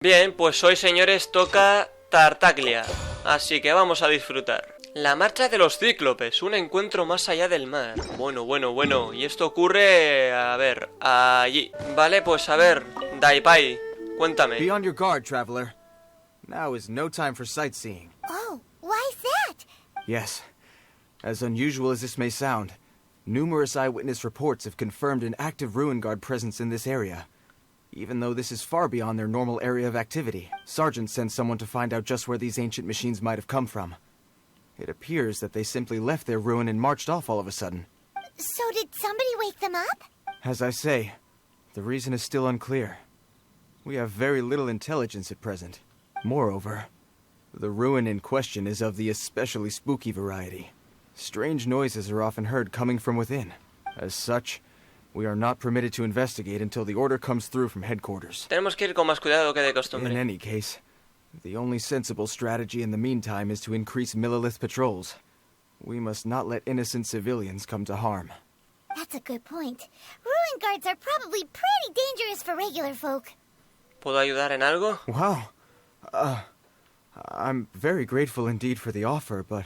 Bien, pues hoy, señores, toca Tartaglia, así que vamos a disfrutar. La marcha de los cíclopes, un encuentro más allá del mar. Bueno, y esto ocurre, a ver, allí. Vale, pues a ver, Daipai, cuéntame. Be on your guard, traveler. Now is no time for sightseeing. Oh, why's that? Yes, as unusual as this may sound, numerous eyewitness reports have confirmed an active ruin guard presence in this area. Even though this is far beyond their normal area of activity, Sergeant sent someone to find out just where these ancient machines might have come from. It appears that they simply left their ruin and marched off all of a sudden. So did somebody wake them up? As I say, the reason is still unclear. We have very little intelligence at present. Moreover, the ruin in question is of the especially spooky variety. Strange noises are often heard coming from within. As such, we are not permitted to investigate until the order comes through from headquarters. Tenemos que ir con más cuidado que de costumbre. In any case, the only sensible strategy in the meantime is to increase Millilith patrols. We must not let innocent civilians come to harm. That's a good point. Ruin guards are probably pretty dangerous for regular folk. ¿Puedo ayudar en algo? Wow. I'm very grateful indeed for the offer, but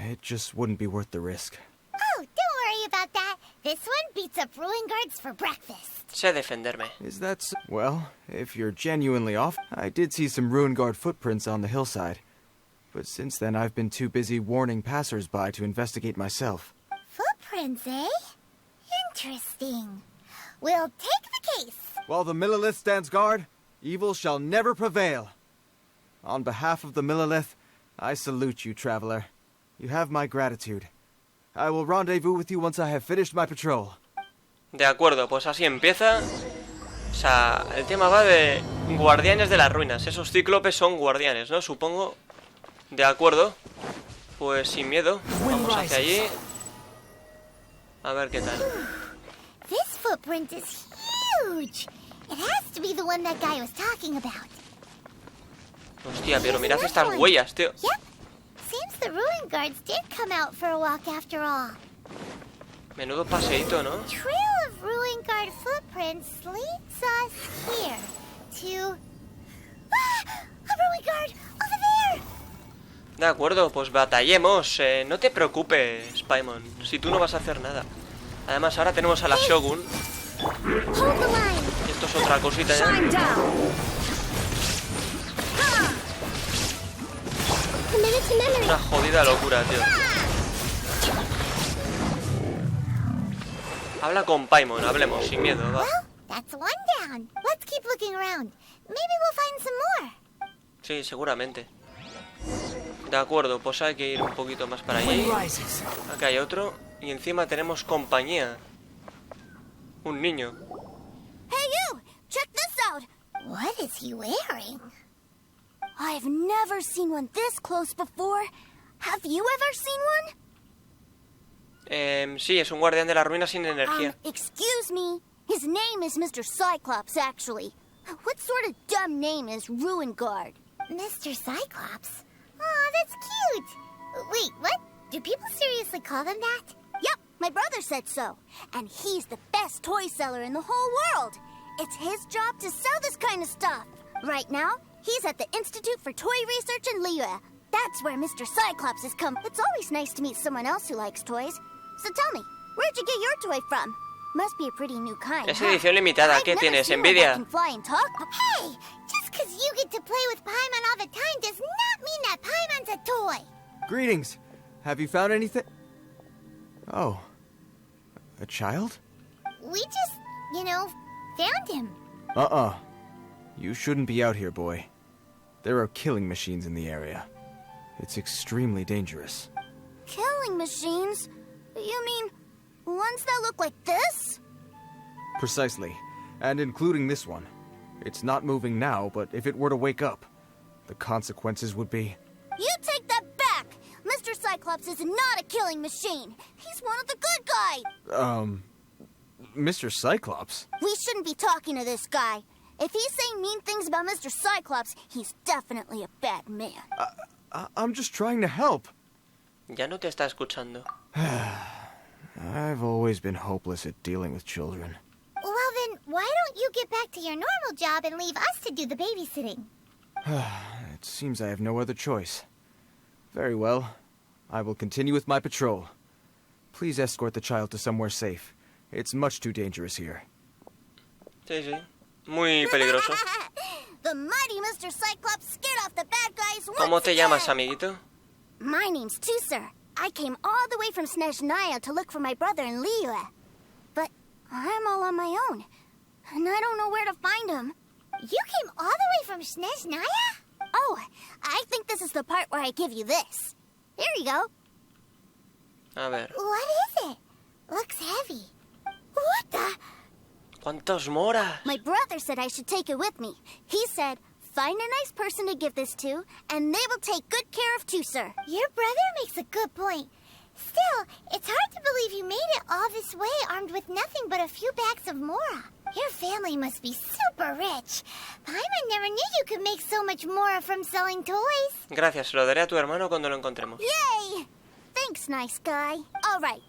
it just wouldn't be worth the risk. Oh, don't worry about that. This one beats up ruin guards for breakfast. Sé defenderme. Is that so? Well, if you're genuinely off, I did see some ruin guard footprints on the hillside. But since then, I've been too busy warning passers-by to investigate myself. Footprints, eh? Interesting. We'll take the case. While the Millilith stands guard, evil shall never prevail. On behalf of the Millilith, I salute you, traveler. You have my gratitude. I will rendezvous with you once I have finished my patrol. De acuerdo, pues así empieza. O sea, el tema va de guardianes de las ruinas. Esos cíclopes son guardianes, ¿no? Supongo. De acuerdo. Pues sin miedo. Vamos hacia allí. A ver qué tal. This footprint is huge. It has to be the one that guy was talking about. Hostia, pero mirad estas huellas, tío. Yep. Seems the ruin guards did come out for a walk after all. Menudo paseíto, ¿no? Trail of ruin guard footprints leads us here to... Ah! A ruin guard! Over there! De acuerdo, pues batallemos. No te preocupes, Paimon. Si tú no vas a hacer nada. Además, ahora tenemos a la Shogun. Hold the line. Y esto es otra cosita ya. Una jodida locura, tío. Habla con Paimon, hablemos, sin miedo, va. Well, that's one down. Let's keep looking around. Maybe we'll find some more. Sí, seguramente. De acuerdo, pues hay que ir un poquito más para allí. Acá hay otro. Y encima tenemos compañía. Un niño. Hey you! Check this out! What is he wearing? I've never seen one this close before. Have you ever seen one? Sí, es un guardián de la ruina sin energía. Excuse me. His name is Mr. Cyclops, actually. What sort of dumb name is Ruin Guard? Mr. Cyclops? Aw, that's cute. Wait, what? Do people seriously call them that? Yep, my brother said so. And he's the best toy seller in the whole world. It's his job to sell this kind of stuff. Right now, he's at the Institute for Toy Research in Liyue. That's where Mr. Cyclops has come. It's always nice to meet someone else who likes toys. So tell me, where'd you get your toy from? Must be a pretty new kind. Es edición limitada. ¿Qué tienes? ¿Envidia? Hey, just because you get to play with Paimon all the time does not mean that Paimon's a toy. Greetings. Have you found anything? Oh. A child? We just, found him. You shouldn't be out here, boy. There are killing machines in the area. It's extremely dangerous. Killing machines? You mean ones that look like this? Precisely. And including this one. It's not moving now, but if it were to wake up, the consequences would be... You take that back! Mr. Cyclops is not a killing machine. He's one of the good guys. Mr. Cyclops? We shouldn't be talking to this guy. If he's saying mean things about Mr. Cyclops, he's definitely a bad man. I'm just trying to help. Ya no te está escuchando. I've always been hopeless at dealing with children. Well then, Why don't you get back to your normal job and leave us to do the babysitting? It seems I have no other choice. Very well. I will continue with my patrol. Please escort the child to somewhere safe. It's much too dangerous here. Sí, sí. Muy peligroso. The mighty Mr. Cyclops scared off the bad guys once ¿Cómo te llamas, again. amiguito? My name's Teucer. I came all the way from Snezhnaya to look for my brother in Liyue. But I'm all on my own, and I don't know where to find him. You came all the way from Snezhnaya? Oh, I think this is the part where I give you this. Here you go. A ver. What is it? Looks heavy. What the? ¿Cuántos moras? My brother said I should take it with me. He said, find a nice person to give this to, and they will take good care of Teucer. Your brother makes a good point. Still, it's hard to believe you made it all this way armed with nothing but a few bags of mora. Your family must be super rich. Paimon never knew you could make so much mora from selling toys. Gracias, se lo daré a tu hermano cuando lo encontremos. Yay! Thanks, nice guy. All right,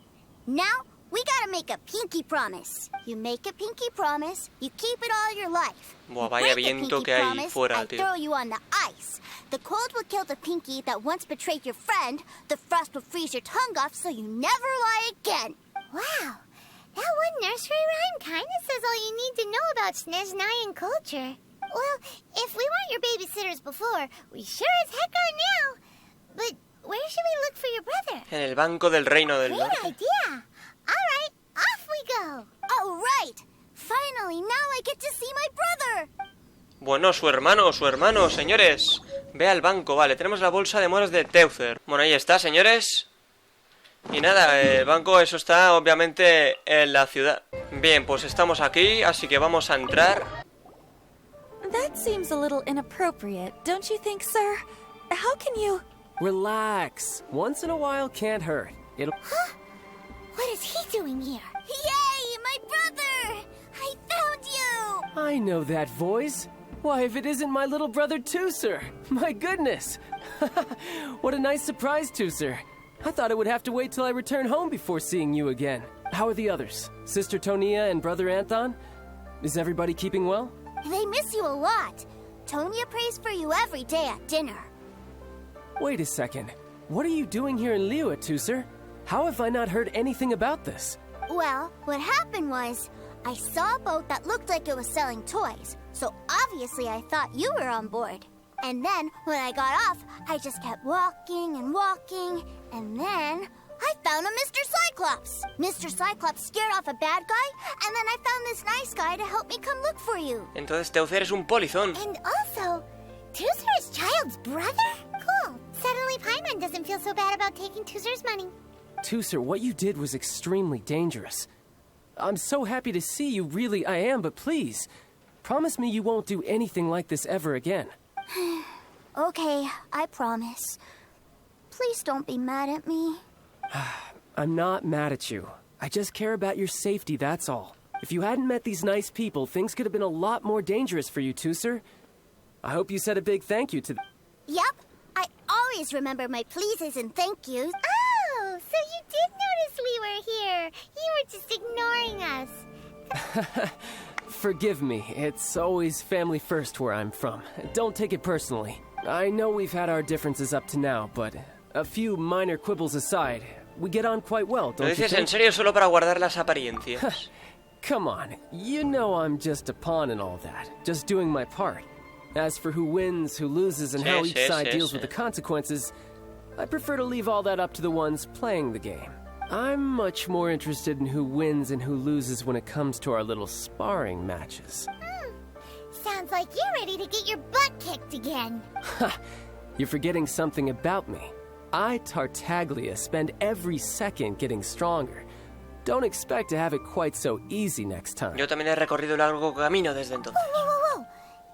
now we gotta make a pinky promise. You make a pinky promise, you keep it all your life. Buah, You vaya break a viento pinky que hay promise, fuera, I tío. throw you on the ice. The cold will kill the pinky that once betrayed your friend. The frost will freeze your tongue off so you never lie again. Wow, that one nursery rhyme kinda says all you need to know about Snezhnayan culture. Well, if we weren't your babysitters before, we sure as heck are now. But where should we look for your brother? En el banco del Reino del Great Norte. idea. All right, off we go. All right. Finally, now I get to see my brother. Bueno, su hermano, señores. Ve al banco, vale. Tenemos la bolsa de moras de Teucer. Bueno, ahí está, señores. Y nada, el banco, eso está obviamente en la ciudad. Bien, pues estamos aquí, así que vamos a entrar. That seems a little inappropriate, don't you think, sir? How can you... Relax. Once in a while can't hurt. It'll... Huh? What is he doing here? Yay, my brother! I found you! I know that voice. Why, if it isn't my little brother Teucer. My goodness. What a nice surprise, Teucer. I thought I would have to wait till I return home before seeing you again. How are the others? Sister Tonia and Brother Anthon? Is everybody keeping well? They miss you a lot. Tonya prays for you every day at dinner. Wait a second. What are you doing here in Liyue, Teucer? How have I not heard anything about this? Well, what happened was, I saw a boat that looked like it was selling toys, so obviously I thought you were on board. And then, when I got off, I just kept walking and walking, and then I found a Mr. Cyclops. Mr. Cyclops scared off a bad guy, and then I found this nice guy to help me come look for you. Entonces Teucer es un polizón. And also, Teucer is Child's brother? Cool. Suddenly Paimon doesn't feel so bad about taking Teuzer's money. Teucer, what you did was extremely dangerous. I'm so happy to see you, really I am, but please, promise me you won't do anything like this ever again. Okay, I promise. Please don't be mad at me. I'm not mad at you. I just care about your safety, that's all. If you hadn't met these nice people, things could have been a lot more dangerous for you, Teucer. I hope you said a big thank you to them. Yep, I always remember my pleases and thank yous. Oh, so you did notice we were here. You were just ignoring us. Forgive me, it's always family first where I'm from. Don't take it personally. I know we've had our differences up to now, but a few minor quibbles aside, we get on quite well, ¿Lo don't you dices en think? serio solo para guardar las apariencias? Come on, you know I'm just a pawn in all that, just doing my part. As for who wins, who loses, and how each side deals with the consequences, I prefer to leave all that up to the ones playing the game. I'm much more interested in who wins and who loses when it comes to our little sparring matches. Sounds like you're ready to get your butt kicked again. Ha! You're forgetting something about me. I, Tartaglia, spend every second getting stronger. Don't expect to have it quite so easy next time. Yo también he recorrido largo camino desde entonces. Whoa.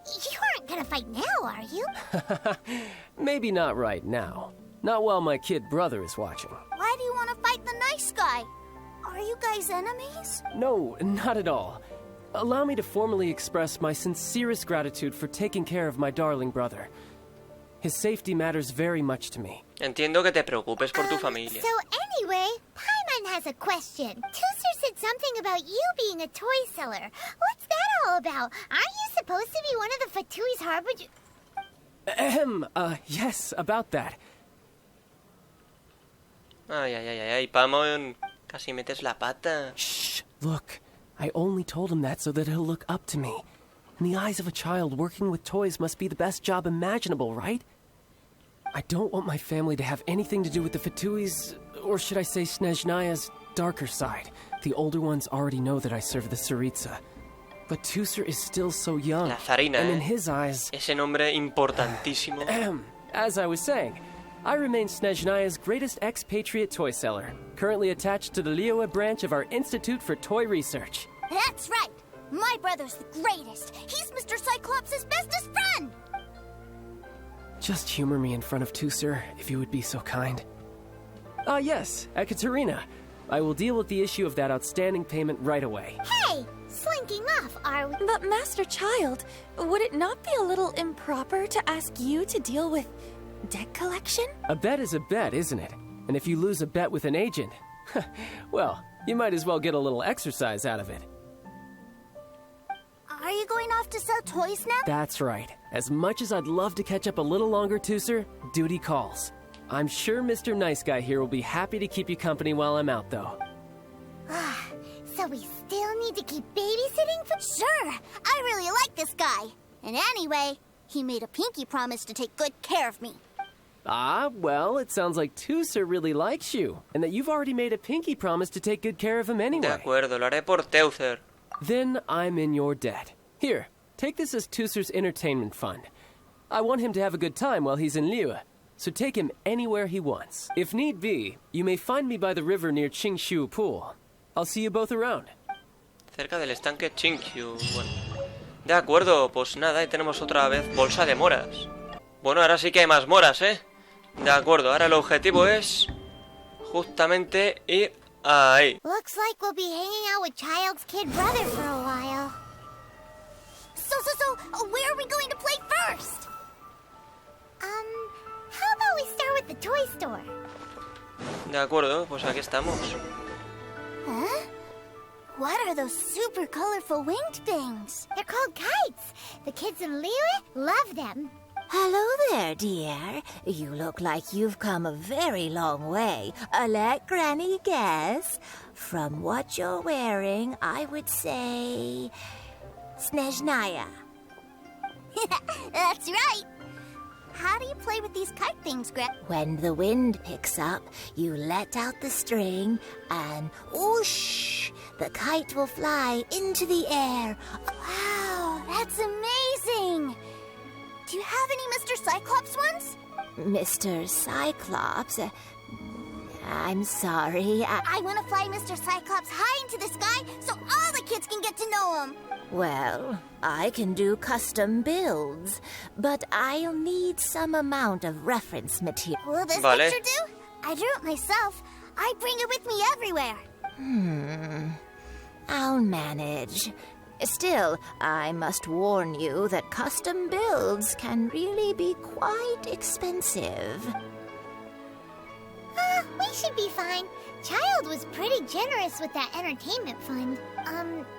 You aren't gonna fight now, are you? Maybe not right now. Not while my kid brother is watching. Why do you want to fight the nice guy? Are you guys enemies? No, not at all. Allow me to formally express my sincerest gratitude for taking care of my darling brother. His safety matters very much to me. Entiendo que te preocupes por tu familia. So anyway, Paimon has a question. Teucer said something about you being a toy seller. What's that all about? Aren't you supposed to be one of the Fatui's harbinger? Yes, about that. Ay, Pamon, casi metes la pata. Shh, look. I only told him that so that he'll look up to me. In the eyes of a child, working with toys must be the best job imaginable, right? I don't want my family to have anything to do with the Fatui's, or should I say Snezhnaya's, darker side. The older ones already know that I serve the Tsaritsa. But Teucer is still so young, La Zarina, and in his eyes... Ese nombre importantísimo. As I was saying, I remain Snezhnaya's greatest expatriate toy seller, currently attached to the Liyue branch of our Institute for Toy Research. That's right! My brother's the greatest! He's Mr. Cyclops' bestest friend! Just humor me in front of Teucer, if you would be so kind. Yes, Ekaterina. I will deal with the issue of that outstanding payment right away. Hey! Slinking off, are we? But Master Child, would it not be a little improper to ask you to deal with debt collection? A bet is a bet, isn't it? And if you lose a bet with an agent, well, you might as well get a little exercise out of it. Are you going off to sell toys now? That's right. As much as I'd love to catch up a little longer, Teucer, duty calls. I'm sure Mr. Nice Guy here will be happy to keep you company while I'm out, though. So we still need to keep babysitting for... Sure! I really like this guy. And anyway, he made a pinky promise to take good care of me. Ah, well, it sounds like Teucer really likes you, and that you've already made a pinky promise to take good care of him anyway. De acuerdo, lo haré por Teucer. Then I'm in your debt. Here, take this as Teucer's entertainment fund. I want him to have a good time while he's in Liyue, so take him anywhere he wants. If need be, you may find me by the river near Qingshu Pool. I'll see you both around. Cerca del estanque Qingshu. Bueno. De acuerdo, pues nada, y tenemos otra vez bolsa de moras. Bueno, ahora sí que hay más moras, ¿eh? De acuerdo, ahora el objetivo es justamente ir ahí. Looks like we'll be hanging out with Child's kid brother for a while. So, where are we going to play first? How about we start with the toy store? De acuerdo, pues aquí estamos. Huh? What are those super colorful winged things? They're called kites. The kids in Liyue love them. Hello there, dear. You look like you've come a very long way. Let Granny guess. From what you're wearing, I would say... Snezhnaya. That's right. How do you play with these kite things, Gret? When the wind picks up, you let out the string and whoosh! The kite will fly into the air. Wow, that's amazing! Do you have any Mr. Cyclops ones? Mr. Cyclops? I'm sorry. I want to fly Mr. Cyclops high into the sky so all the kids can get to know him. Well, I can do custom builds, but I'll need some amount of reference material. Will this Vale. picture do? I drew it myself. I bring it with me everywhere. I'll manage. Still, I must warn you that custom builds can really be quite expensive. We should be fine. Child was pretty generous with that entertainment fund.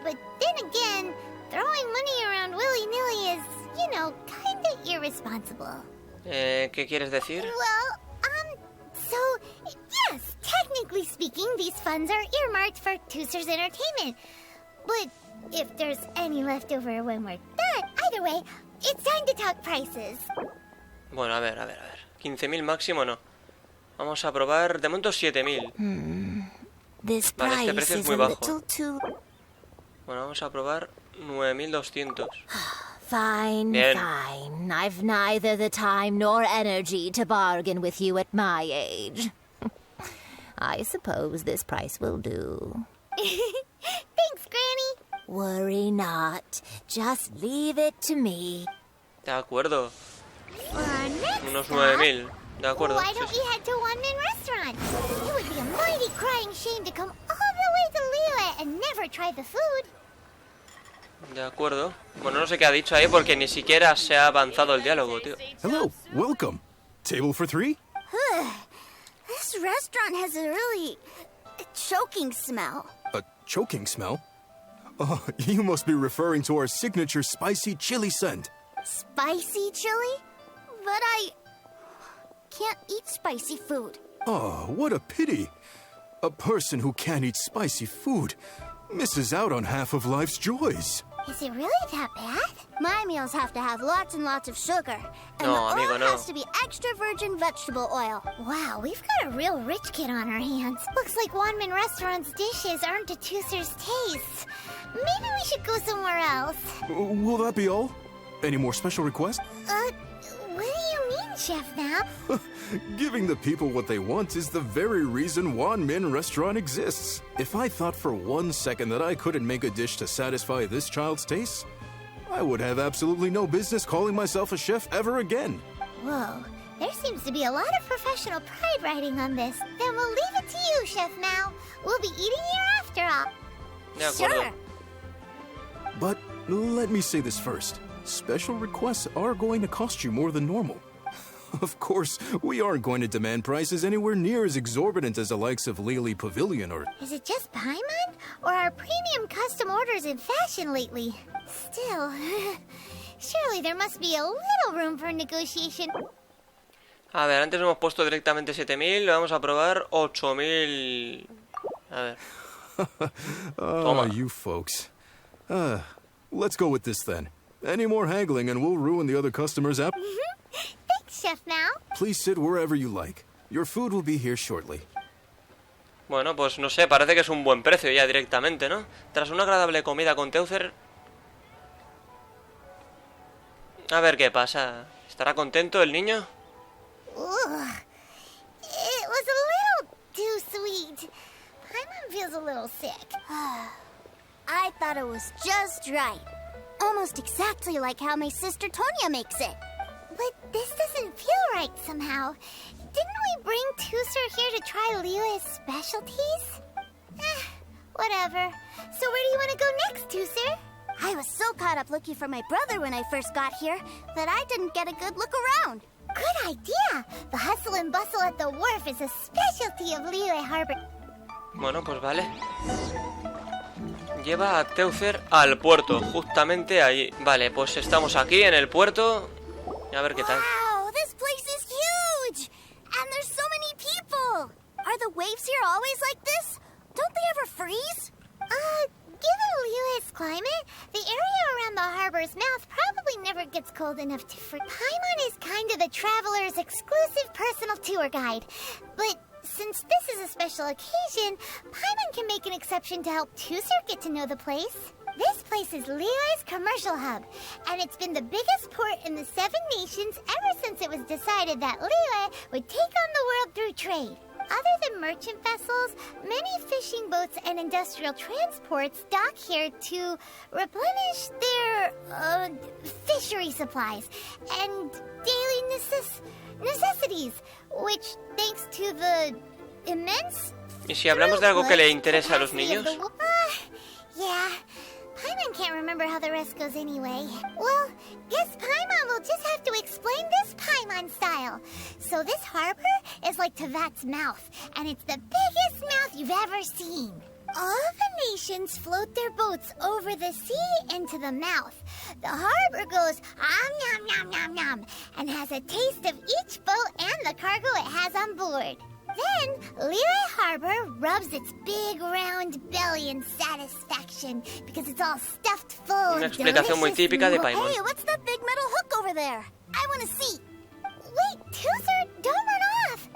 But then again, throwing money around willy-nilly is, kinda irresponsible. ¿Qué quieres decir? Well, so, yes, technically speaking, these funds are earmarked for Teucer's entertainment. But if there's any left over when we're done, either way, it's time to talk prices. Bueno, a ver. 15.000 máximo no. Vamos a probar, de momento 7.000. This Vale, este price precio es is muy a bajo. little too... Bueno, vamos a probar 9.200. Fine, Bien. fine. I've neither the time nor energy to bargain with you at my age. I suppose this price will do. Thanks, Granny. Worry not. Just leave it to me. De acuerdo. For our next Unos stop, 9.000. De acuerdo. why sí, don't sí. we head to One-Man Restaurant? It would be a mighty crying shame to come all the way to Liyue and never try the food. De acuerdo. Bueno, no sé qué ha dicho ahí porque ni siquiera se ha avanzado el diálogo, tío. Hello, welcome. Table for three? This restaurant has a really A choking smell. A choking smell? Oh, you must be referring to our signature spicy chili scent. Spicy chili? But I can't eat spicy food. Oh, what a pity. A person who can't eat spicy food misses out on half of life's joys. Is it really that bad? My meals have to have lots and lots of sugar. And No, the amigo, oil no. has to be extra virgin vegetable oil. Wow, we've got a real rich kid on our hands. Looks like Wanmin Restaurant's dishes aren't to Teucer's tastes. Maybe we should go somewhere else. Will that be all? Any more special requests? What do you mean, Chef Mao? Giving the people what they want is the very reason Wanmin Restaurant exists. If I thought for 1 second that I couldn't make a dish to satisfy this child's tastes, I would have absolutely no business calling myself a chef ever again. Whoa, there seems to be a lot of professional pride riding on this. Then we'll leave it to you, Chef Mao. We'll be eating here after all. De acuerdo. Sure. But let me say this first. Special requests are going to cost you more than normal. Of course, we aren't going to demand prices anywhere near as exorbitant as the likes of Lily Pavilion or... Is it just Paimon? Or are premium custom orders in fashion lately? Still, surely there must be a little room for negotiation. A ver, antes hemos puesto directamente 7.000, le vamos a probar 8.000. A ver. Oh, you folks. Let's go with this then. Any more haggling and we'll ruin the other customers' app. Thanks, Chef Mao. Please sit wherever you like. Your food will be here shortly. Bueno, pues no sé, parece que es un buen precio ya directamente, ¿no? Tras una agradable comida con Teucer... A ver qué pasa. ¿Estará contento el niño? Ugh. It was a little too sweet. Paimon feels a little sick. I thought it was just right. Almost exactly like how my sister Tonya makes it. But this doesn't feel right somehow. Didn't we bring Teucer here to try Liyue's specialties? Whatever. So where do you want to go next, Teucer? I was so caught up looking for my brother when I first got here that I didn't get a good look around. Good idea! The hustle and bustle at the wharf is a specialty of Liyue Harbor. Bueno, pues vale. Lleva a Teucer al puerto, justamente ahí. Vale, pues estamos aquí en el puerto. A ver qué tal. Wow, this place is huge! And there's so many people! Are the waves here always like this? Don't they ever freeze? Given Liyue's climate, the area around the harbor's mouth probably never gets cold enough to freeze. Paimon is kind of the traveler's exclusive personal tour guide. But since this is a special occasion, Paimon can make an exception to help Teucer get to know the place. This place is Liyue's commercial hub, and it's been the biggest port in the 7 nations ever since it was decided that Liyue would take on the world through trade. Other than merchant vessels, many fishing boats and industrial transports dock here to replenish their fishery supplies and daily necessities, which, thanks to the immense... ¿Y si hablamos de algo que le interesa a los niños? Yeah. Paimon can't remember how the rest goes anyway. Well, guess Paimon will just have to explain this Paimon style. So this harbor is like Tevat's mouth, and it's the biggest mouth you've ever seen. All the nations float their boats over the sea into the mouth. The harbor goes nom nom nom nom and has a taste of each boat and the cargo it has on board. Then, Liyue Harbor rubs its big round belly in satisfaction because it's all stuffed full Una of explicación muy típica de delicious Paimon. Hey, what's that big metal hook over there? I want to see. Wait, Teucer, don't run off.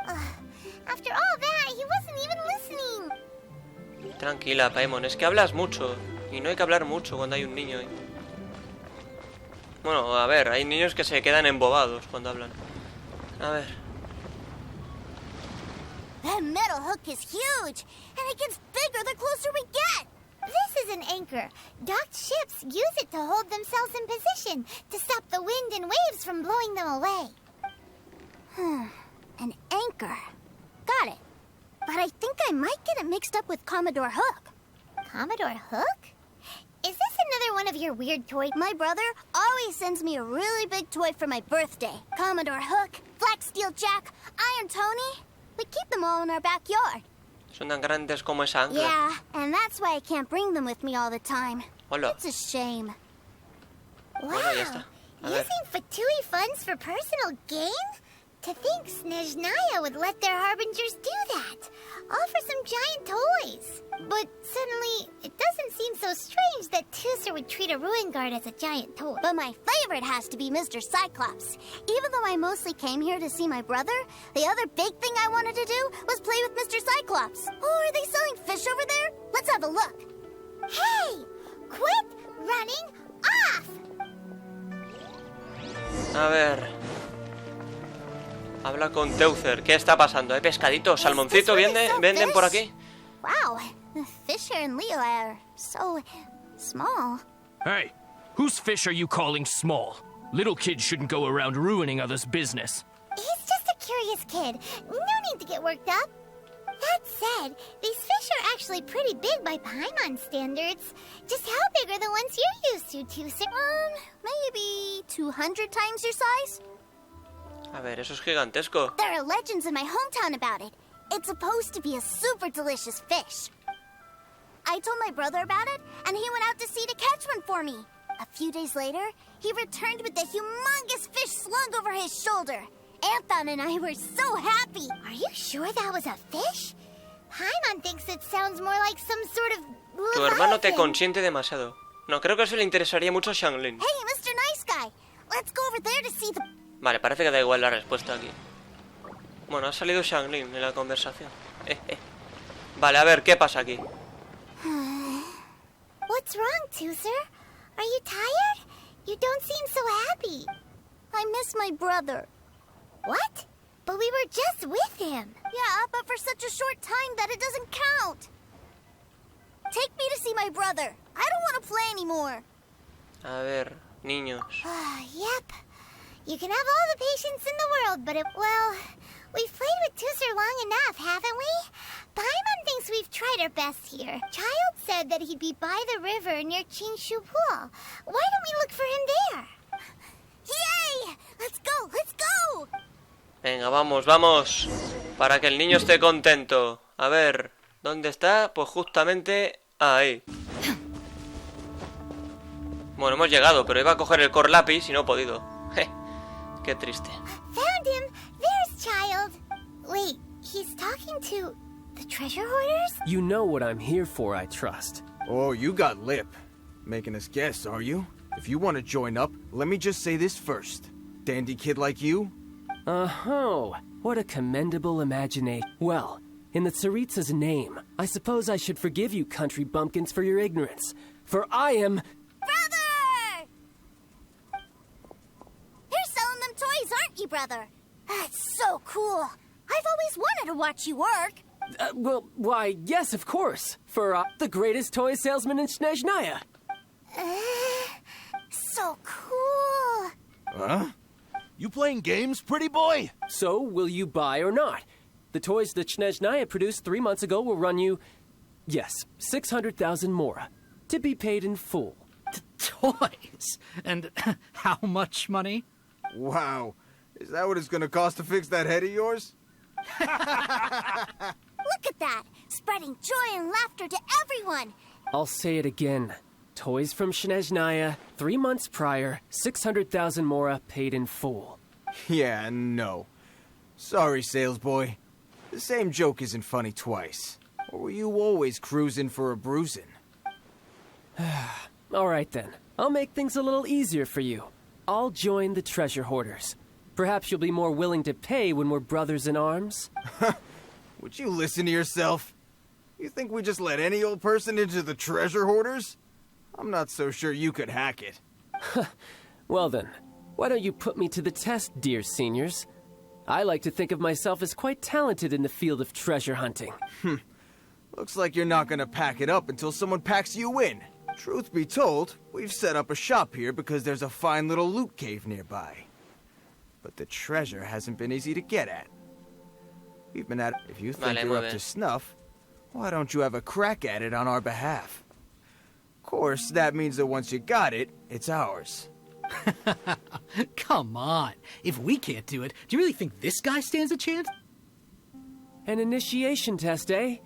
After all that, he wasn't even listening. Tranquila, Paimon, es que hablas mucho. Y no hay que hablar mucho cuando hay un niño ahí. Bueno, a ver, hay niños que se quedan embobados cuando hablan. A ver. That metal hook is huge, and it gets bigger the closer we get. This is an anchor. Docked ships use it to hold themselves in position, to stop the wind and waves from blowing them away. An anchor. Got it. But I think I might get it mixed up with Commodore Hook. Commodore Hook? Is this another one of your weird toys? My brother always sends me a really big toy for my birthday. Commodore Hook, Black Steel Jack, Iron Tony. We keep them all in our backyard. Son tan grandes como esa ancla. Yeah, and that's why I can't bring them with me all the time. Hola. It's a shame. Bueno, ya está. A ver. Using Fatui funds for personal gain? To think Snezhnaya would let their harbingers do that. All for some giant toys. But suddenly, it doesn't seem so strange that Teucer would treat a ruin guard as a giant toy. But my favorite has to be Mr. Cyclops. Even though I mostly came here to see my brother, the other big thing I wanted to do was play with Mr. Cyclops. Oh, are they selling fish over there? Let's have a look. Hey! Quit running off! A ver. Habla con Teucer. ¿Qué está pasando? ¿Hay pescadito? ¿Salmoncito venden por aquí? Wow, the fish here in Leo are so small. Hey, whose fish are you calling small? Little kids shouldn't go around ruining others' business. He's just a curious kid. No need to get worked up. That said, these fish are actually pretty big by Paimon standards. Just how big are the ones you're used to, Teucer? Maybe 200 times your size? A ver, eso es gigantesco. There are legends in my hometown about it. It's supposed to be a super delicious fish. I told my brother about it, and he went out to sea to catch one for me. A few days later, he returned with the humongous fish slung over his shoulder. Anton and I were so happy. Are you sure that was a fish? Paimon thinks it sounds more like some sort of Tu hermano te consiente demasiado. No, creo que eso le interesaría mucho a Xianglin. Hey, Mr. Nice Guy. Let's go over there to see the... Vale, parece que da igual la respuesta aquí. Bueno, ha salido Xianglin en la conversación. Vale, a ver, ¿qué pasa aquí? What's wrong, Teucer? Are you tired? You don't seem so happy. I miss my brother. What? But we were just with him. Yeah, but for such a short time that it doesn't count. Take me to see my brother. I don't want to play anymore. A ver, niños. Yep. You can have all the patience in the world, but well, we've played with Teucer long enough, haven't we? Paimon thinks we've tried our best here. Child said that he'd be by the river near Chinshu Pool. Why don't we look for him there? Yay! Let's go, let's go! Venga, vamos, vamos. Para que el niño esté contento. A ver, ¿dónde está? Pues justamente ahí. Bueno, hemos llegado, pero iba a coger el core lápiz y no he podido. Qué triste. Found him! There's Child! Wait, he's talking to the treasure hoarders? You know what I'm here for, I trust. Oh, you got lip. Making us guess, are you? If you want to join up, let me just say this first. Dandy kid like you? Oh, what a commendable imagination. Well, in the Tsaritsa's name, I suppose I should forgive you country bumpkins for your ignorance. For I am... Brother! You're selling them toys, aren't you, brother? That's so cool. I've always wanted to watch you work. Well, why, yes, of course. For the greatest toy salesman in Snezhnaya. So cool. Huh? You playing games, pretty boy? So, will you buy or not? The toys that Snezhnaya produced 3 months ago will run you, yes, 600,000 mora, to be paid in full. Toys? And how much money? Wow. Is that what it's gonna cost to fix that head of yours? Look at that! Spreading joy and laughter to everyone! I'll say it again. Toys from Snezhnaya, 3 months prior, 600,000 mora paid in full. Yeah, no. Sorry, sales boy. The same joke isn't funny twice. Or were you always cruising for a bruising? All right then. I'll make things a little easier for you. I'll join the treasure hoarders. Perhaps you'll be more willing to pay when we're brothers in arms? Would you listen to yourself? You think we just let any old person into the treasure hoarders? I'm not so sure you could hack it. Well then, why don't you put me to the test, dear seniors? I like to think of myself as quite talented in the field of treasure hunting. Looks like you're not gonna pack it up until someone packs you in. Truth be told, we've set up a shop here because there's a fine little loot cave nearby. But the treasure hasn't been easy to get at. We've been at it. If you think you're up to snuff, why don't you have a crack at it on our behalf? Of course, that means that once you got it, it's ours. Come on. If we can't do it, do you really think this guy stands a chance? An initiation test, eh?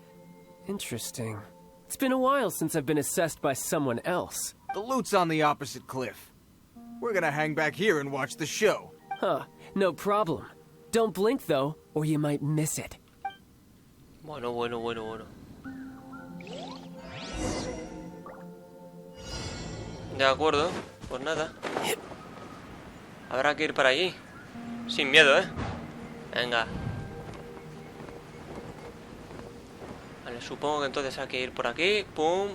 Interesting. It's been a while since I've been assessed by someone else. The loot's on the opposite cliff. We're gonna hang back here and watch the show. Huh, no problem. Don't blink, though, or you might miss it. Bueno. De acuerdo, pues nada. Habrá que ir para allí. Sin miedo, ¿eh? Venga. Vale, supongo que entonces hay que ir por aquí. Pum,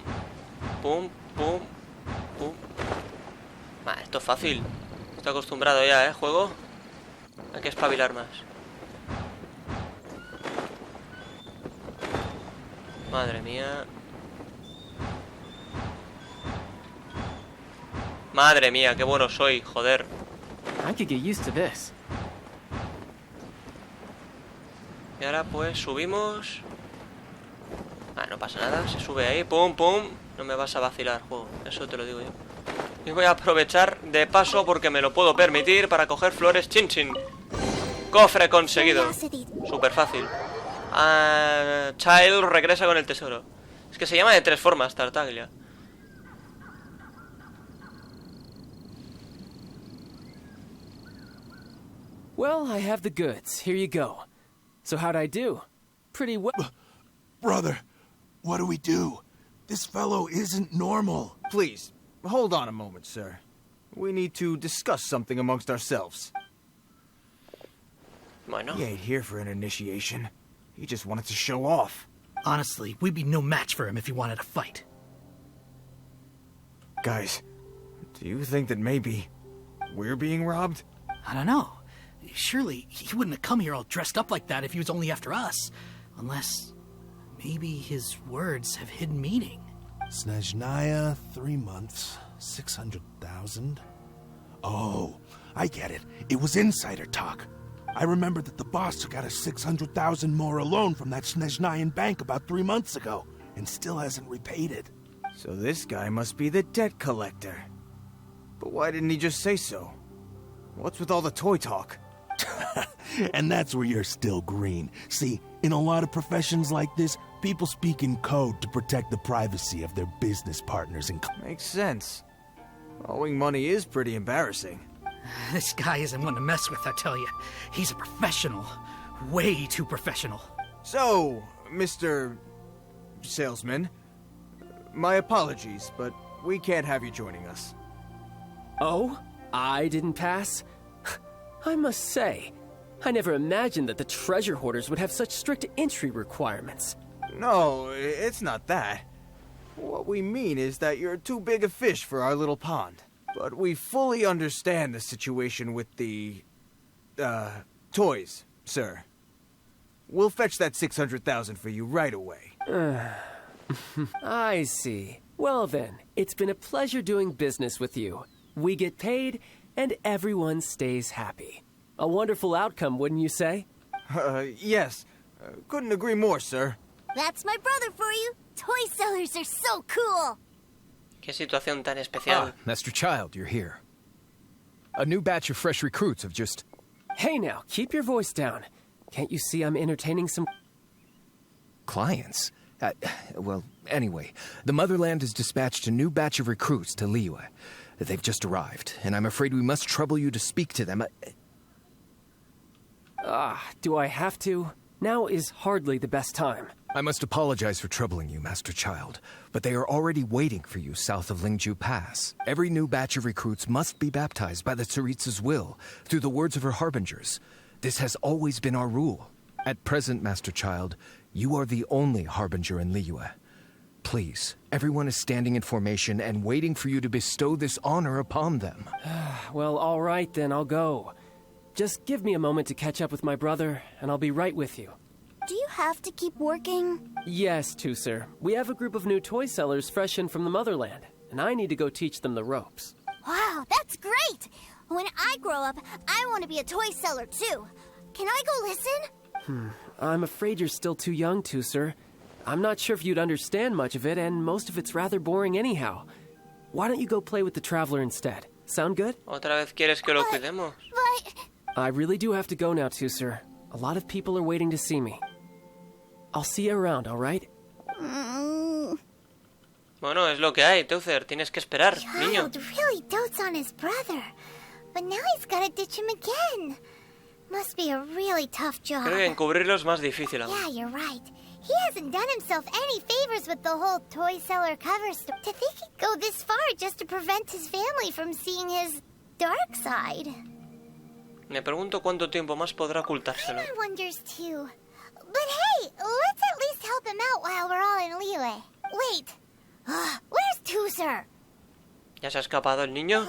pum, pum, pum. Vale, esto es fácil. Estoy acostumbrado ya, ¿eh? Juego. Hay que espabilar más. Madre mía. Madre mía, qué bueno soy, joder. I could get used to this. Y ahora pues subimos. Ah, no pasa nada, se sube ahí, pum, pum. No me vas a vacilar, juego, eso te lo digo yo. Y voy a aprovechar de paso porque me lo puedo permitir para coger flores chin chin. Cofre conseguido. Súper fácil. Child regresa con el tesoro. Es que se llama de 3 formas, Tartaglia. Well, I have the goods. Here you go. So how'd I do? Pretty well. Brother, what do we do? This fellow isn't normal. Please, hold on a moment, sir. We need to discuss something amongst ourselves. Bueno. He ain't here for an initiation. He just wanted to show off. Honestly, we'd be no match for him if he wanted to fight. Guys, do you think that maybe we're being robbed? I don't know. Surely he wouldn't have come here all dressed up like that if he was only after us. Unless maybe his words have hidden meaning. Snezhnaya, 3 months, 600,000. Oh, I get it. It was insider talk. I remember that the boss took out a 600,000 more loan from that Snezhnayan bank about 3 months ago, and still hasn't repaid it. So this guy must be the debt collector. But why didn't he just say so? What's with all the toy talk? And that's where you're still green. See, in a lot of professions like this, people speak in code to protect the privacy of their business partners and... Makes sense. Owing money is pretty embarrassing. This guy isn't one to mess with, I tell you. He's a professional. Way too professional. So, Mr. Salesman, my apologies, but we can't have you joining us. Oh? I didn't pass? I must say, I never imagined that the treasure hoarders would have such strict entry requirements. No, it's not that. What we mean is that you're too big a fish for our little pond. But we fully understand the situation with the, toys, sir. We'll fetch that 600,000 for you right away. I see. Well then, it's been a pleasure doing business with you. We get paid, and everyone stays happy. A wonderful outcome, wouldn't you say? Yes. Couldn't agree more, sir. That's my brother for you. Toy sellers are so cool. Qué situación tan especial. Master Child, you're here. A new batch of fresh recruits have just... Hey now, keep your voice down. Can't you see I'm entertaining some... Clients? Well, anyway, the Motherland has dispatched a new batch of recruits to Liyue. They've just arrived, and I'm afraid we must trouble you to speak to them. Do I have to? Now is hardly the best time. I must apologize for troubling you, Master Child, but they are already waiting for you south of Lingju Pass. Every new batch of recruits must be baptized by the Tsaritsa's will, through the words of her harbingers. This has always been our rule. At present, Master Child, you are the only harbinger in Liyue. Please, everyone is standing in formation and waiting for you to bestow this honor upon them. Well, all right then, I'll go. Just give me a moment to catch up with my brother, and I'll be right with you. Do you have to keep working? Yes, Teucer. We have a group of new toy sellers fresh in from the Motherland, and I need to go teach them the ropes. Wow, that's great! When I grow up, I want to be a toy seller too. Can I go listen? I'm afraid you're still too young, Teucer. I'm not sure if you'd understand much of it, and most of it's rather boring anyhow. Why don't you go play with the Traveler instead? Sound good? ¿Otra vez quieres que lo cuidemos? But... I really do have to go now, Teucer. A lot of people are waiting to see me. I'll see you around, all right? Bueno, es lo que hay, Teucer. Tienes que esperar, niño. Really dotes on his brother, but now he's gotta ditch him again. Must be a really tough job. Creo que encubrirlo es más difícil aún. Yeah, you're right. He hasn't done himself any favors with the whole toy seller cover story. To think he'd go this far just to prevent his family from seeing his dark side. Me pregunto cuánto tiempo más podrá ocultárselo. I wonders too. But hey, let's at least help him out while we're all in Liyue. Wait, where's Teucer? ¿Ya se ha escapado el niño?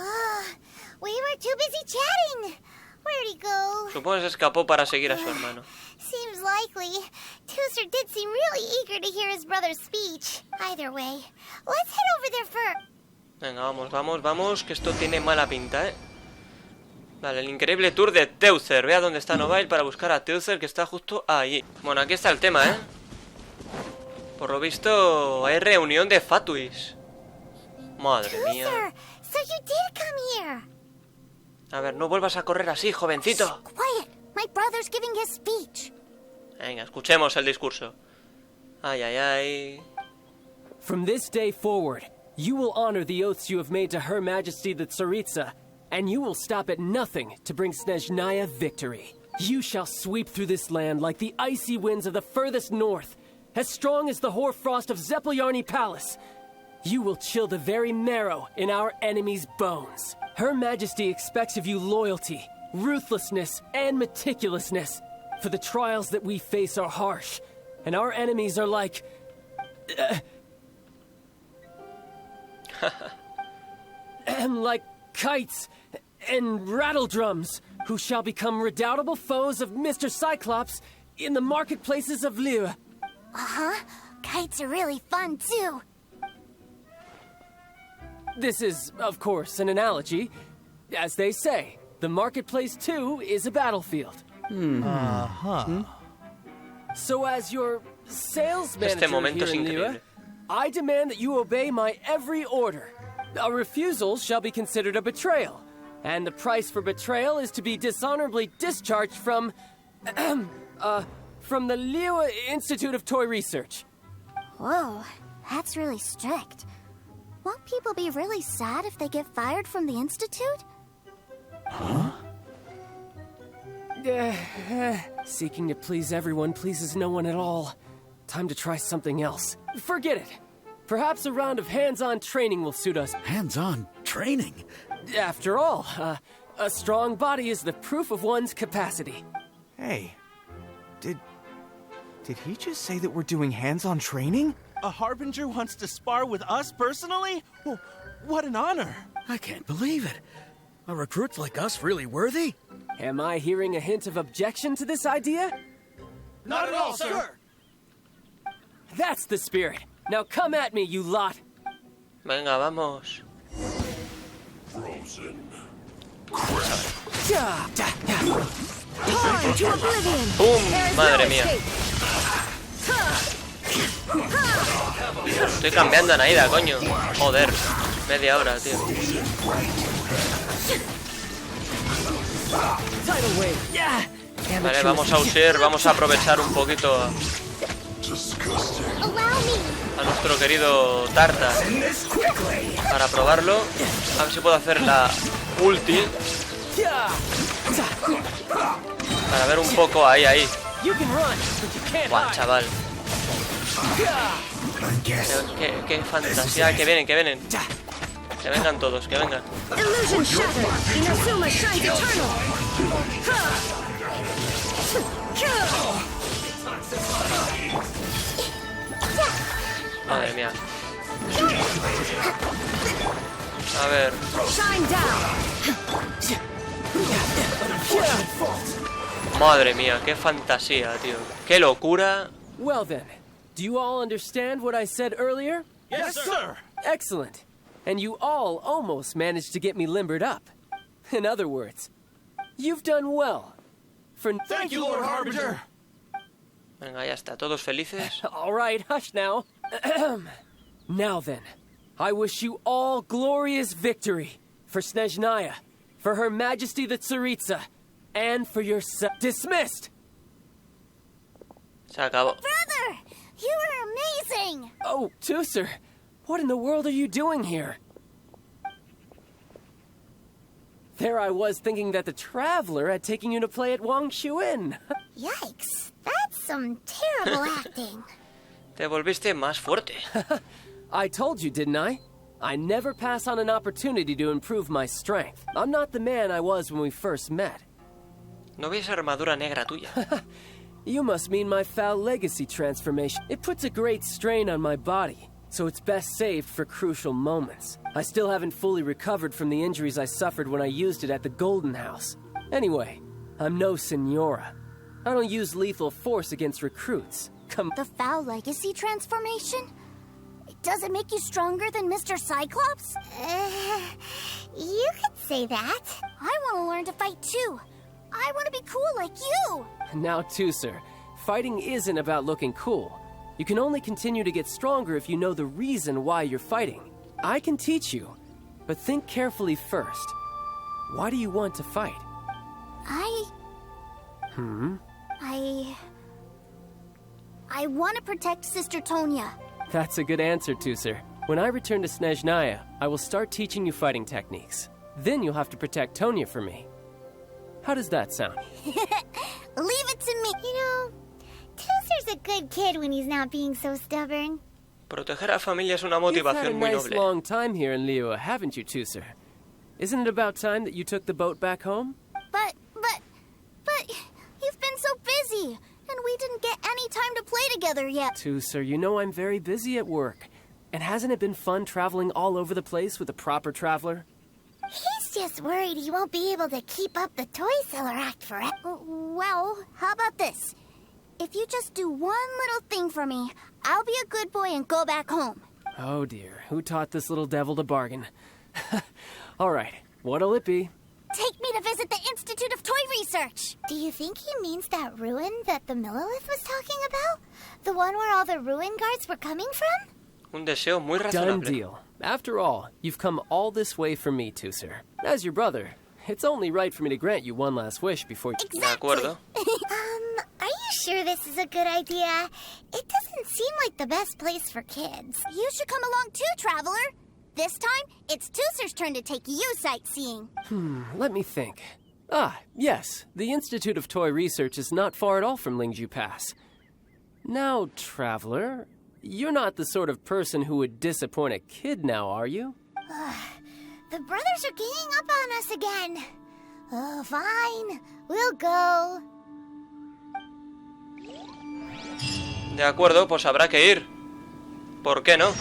We were too busy chatting. Where'd he go? Supongo que se escapó para seguir a su hermano. Seems likely. Teucer did seem really eager to hear his brother's speech. Either way, let's head over there first. Venga, vamos, que esto tiene mala pinta, ¿eh? Vale, el increíble tour de Teucer. Vea dónde está Novail para buscar a Teucer, que está justo allí. Bueno, aquí está el tema, ¿eh? Por lo visto, hay reunión de Fatuis. Madre mía. Teucer, so you did come here. A ver, no vuelvas a correr así, jovencito. Quiet, my brother's giving his speech. Venga, escuchemos el discurso. Ay. From this day forward, you will honor the oaths you have made to Her Majesty the Tsaritsa, and you will stop at nothing to bring Snezhnaya victory. You shall sweep through this land like the icy winds of the furthest north, as strong as the hoarfrost of Zepelyarny Palace. You will chill the very marrow in our enemies' bones. Her Majesty expects of you loyalty, ruthlessness, and meticulousness, for the trials that we face are harsh, and our enemies are like... like kites and rattle drums, who shall become redoubtable foes of Mr. Cyclops in the marketplaces of Liyue. Kites are really fun too. This is, of course, an analogy. As they say, the marketplace too is a battlefield. So as your sales manager here in Liyue, I demand that you obey my every order. A refusal shall be considered a betrayal, and the price for betrayal is to be dishonorably discharged from the Liyue Institute of Toy Research. Whoa, that's really strict. Won't people be really sad if they get fired from the Institute? Seeking to please everyone pleases no one at all. Time to try something else. Forget it. Perhaps a round of hands-on training will suit us. Hands-on training? After all, a strong body is the proof of one's capacity. Hey, did he just say that we're doing hands-on training? A Harbinger wants to spar with us personally? What an honor! I can't believe it. Are recruits like us really worthy? Am I hearing a hint of objection to this idea? Not at all, sir! That's the spirit. Now come at me, you lot. Venga, vamos. Frozen. To oblivion. ¡Pum! Madre mía. Estoy cambiando a Naida, coño. Joder. Media hora, tío. Vale, vamos a usar, vamos a aprovechar un poquito a nuestro querido Tarta para probarlo. A ver si puedo hacer la ulti para ver un poco ahí. Guau, chaval. Qué fantasía, que vienen. Que vengan todos, que vengan. Madre mía. A ver. Madre mía, qué fantasía, tío. Qué locura. Well then, do you all understand what I said earlier? Yes, sir! Excellent. And you all almost managed to get me limbered up. In other words, you've done well. Thank you, Lord Harbinger! Venga, ya está, todos felices. All right, hush now. Now then, I wish you all glorious victory for Snezhnaya, for Her Majesty the Tsaritsa, and for yourself. Dismissed! Se acabó. Brother, You were amazing! Oh, Teucer! What in the world are you doing here? There I was thinking that the Traveler had taken you to play at Wang Xuan. Yikes, that's some terrible acting. Te volviste más fuerte. I told you, didn't I? I never pass on an opportunity to improve my strength. I'm not the man I was when we first met. No vi esa armadura negra tuya. You must mean my foul legacy transformation. It puts a great strain on my body, so it's best saved for crucial moments. I still haven't fully recovered from the injuries I suffered when I used it at the Golden House. Anyway, I'm no Senora. I don't use lethal force against recruits. The foul legacy transformation? Does it make you stronger than Mr. Cyclops? You could say that. I want to learn to fight too. I want to be cool like you! Now, Teucer, fighting isn't about looking cool. You can only continue to get stronger if you know the reason why you're fighting. I can teach you, but think carefully first. Why do you want to fight? I want to protect Sister Tonya. That's a good answer, Teucer. When I return to Snezhnaya, I will start teaching you fighting techniques. Then you'll have to protect Tonya for me. How does that sound? Leave it to me. You know, Teucer's a good kid when he's not being so stubborn. Proteger a familia es una motivación muy You've had a nice noble. long time here in Liyue, haven't you, Teucer? Isn't it about time that you took the boat back home? But, you've been so busy, and we didn't get any time to play together yet. Teucer, you know I'm very busy at work. And hasn't it been fun traveling all over the place with a proper traveler? He's just worried he won't be able to keep up the toy seller act forever. Well, how about this? If you just do one little thing for me, I'll be a good boy and go back home. Oh dear, who taught this little devil to bargain? All right, what'll it be? Take me to visit the Institute of Toy Research. Do you think he means that ruin that the Millilith was talking about? The one where all the ruin guards were coming from? Un deseo muy Done razonable. deal. After all, you've come all this way for me, Teucer. As your brother, it's only right for me to grant you one last wish before you... De acuerdo. Are you sure this is a good idea? It doesn't seem like the best place for kids. You should come along too, Traveler. This time, it's Teucer's turn to take you sightseeing. Let me think. Ah, yes, the Institute of Toy Research is not far at all from Lingju Pass. Now, Traveler, you're not the sort of person who would disappoint a kid now, are you? The brothers are ganging up on us again. Oh, fine. We'll go. De acuerdo, pues habrá que ir. ¿Por qué no?